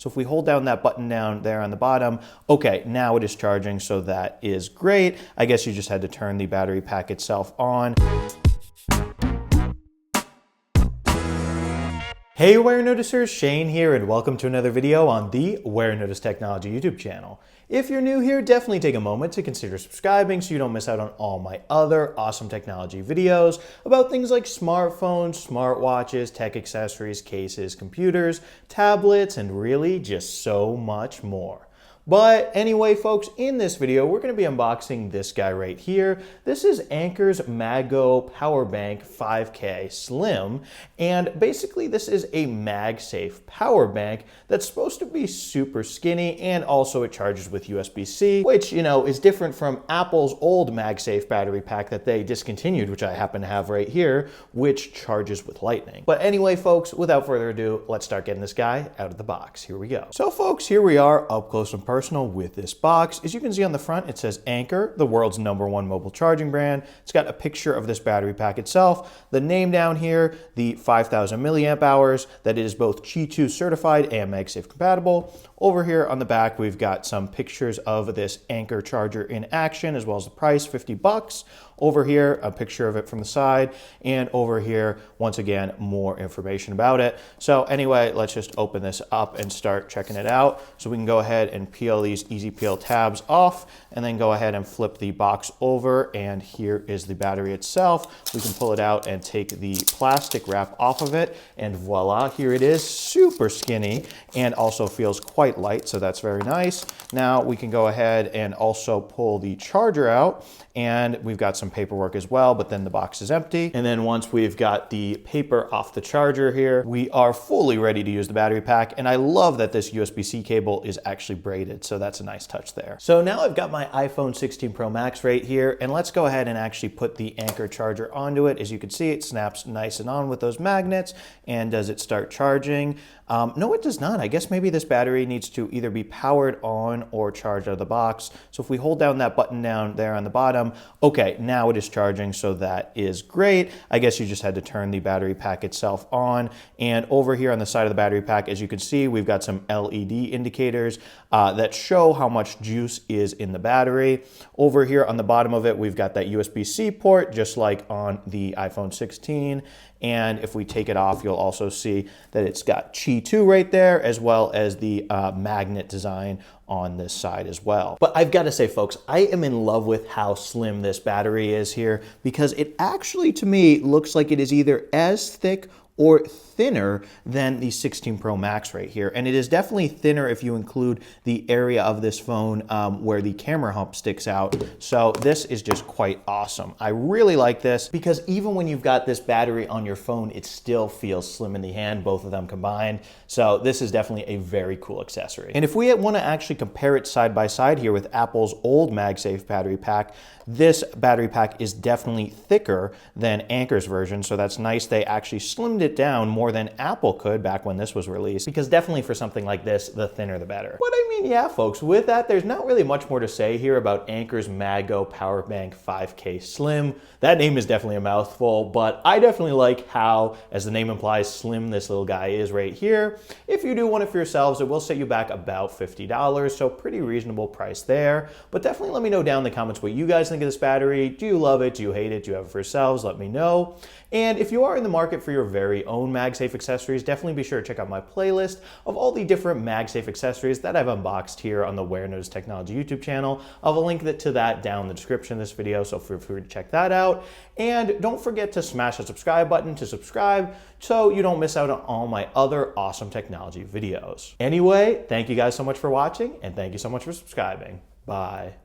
So if we hold down that button down there on the bottom, okay, now it is charging, so that is great. I guess you just had to turn the battery pack itself on. Hey Warenoticers, Shane here, and welcome to another video on the Warenotice Technology YouTube channel. If you're new here, definitely take a moment to consider subscribing so you don't miss out on all my other awesome technology videos about things like smartphones, smartwatches, tech accessories, cases, computers, tablets, and really just so much more. But anyway, folks, in this video, we're going to be unboxing this guy right here. This is Anker's MagGo Power Bank 5K Slim, and basically this is a MagSafe power bank that's supposed to be super skinny, and also it charges with USB-C, which, you know, is different from Apple's old MagSafe battery pack that they discontinued, which I happen to have right here, which charges with Lightning. But anyway, folks, without further ado, let's start getting this guy out of the box. Here we go. So folks, here we are up close and personal with this box. As you can see on the front, it says Anker, the world's #1 mobile charging brand. It's got a picture of this battery pack itself, the name down here, the 5,000 milliamp hours, that it is both Qi 2 certified and MagSafe compatible. Over here on the back, we've got some pictures of this Anker charger in action, as well as the price, 50 bucks. Over here, a picture of it from the side, and over here, once again, more information about it. So anyway, let's just open this up and start checking it out. So we can go ahead and peel these easy peel tabs off, and then go ahead and flip the box over, and here is the battery itself. We can pull it out and take the plastic wrap off of it, and voila, here it is, super skinny, and also feels quite light, so that's very nice. Now we can go ahead and also pull the charger out, and we've got some paperwork as well, but then the box is empty. And then once we've got the paper off the charger here, we are fully ready to use the battery pack. And I love that this USB-C cable is actually braided, so that's a nice touch there. So now I've got my iPhone 16 Pro Max right here, and let's go ahead and actually put the Anker charger onto it. As you can see, it snaps nice and on with those magnets. And does it start charging? No, it does not. I guess maybe this battery needs to either be powered on or charged out of the box. So if we hold down that button down there on the bottom, okay, now it is charging, so that is great. I guess you just had to turn the battery pack itself on. And over here on the side of the battery pack, as you can see, we've got some LED indicators that show how much juice is in the battery. Over here on the bottom of it, we've got that USB-C port, just like on the iPhone 16. And if we take it off, you'll also see that it's got Qi 2 right there, as well as the magnet design on this side as well. But I've got to say, folks, I am in love with how slim this battery is here, because it actually, to me, looks like it is either as thick or thinner than the 16 Pro Max right here. And it is definitely thinner if you include the area of this phone where the camera hump sticks out. So this is just quite awesome. I really like this because even when you've got this battery on your phone, it still feels slim in the hand, both of them combined. So this is definitely a very cool accessory. And if we want to actually compare it side by side here with Apple's old MagSafe battery pack, this battery pack is definitely thicker than Anker's version. So that's nice. They actually slimmed it down more than Apple could back when this was released, because definitely for something like this, the thinner the better. But I mean, yeah, folks, with that, there's not really much more to say here about Anker's MagGo Power Bank 5K Slim. That name is definitely a mouthful, but I definitely like how, as the name implies, slim this little guy is right here. If you do one for yourselves, it will set you back about $50, so pretty reasonable price there. But definitely let me know down in the comments what you guys think of this battery. Do you love it? Do you hate it? Do you have it for yourselves? Let me know. And if you are in the market for your very own MagSafe accessories, definitely be sure to check out my playlist of all the different MagSafe accessories that I've unboxed here on the Warenotice Technology YouTube channel. I'll link to that down in the description of this video, so feel free to check that out. And don't forget to smash the subscribe button to subscribe so you don't miss out on all my other awesome technology videos. Anyway, thank you guys so much for watching, and thank you so much for subscribing. Bye.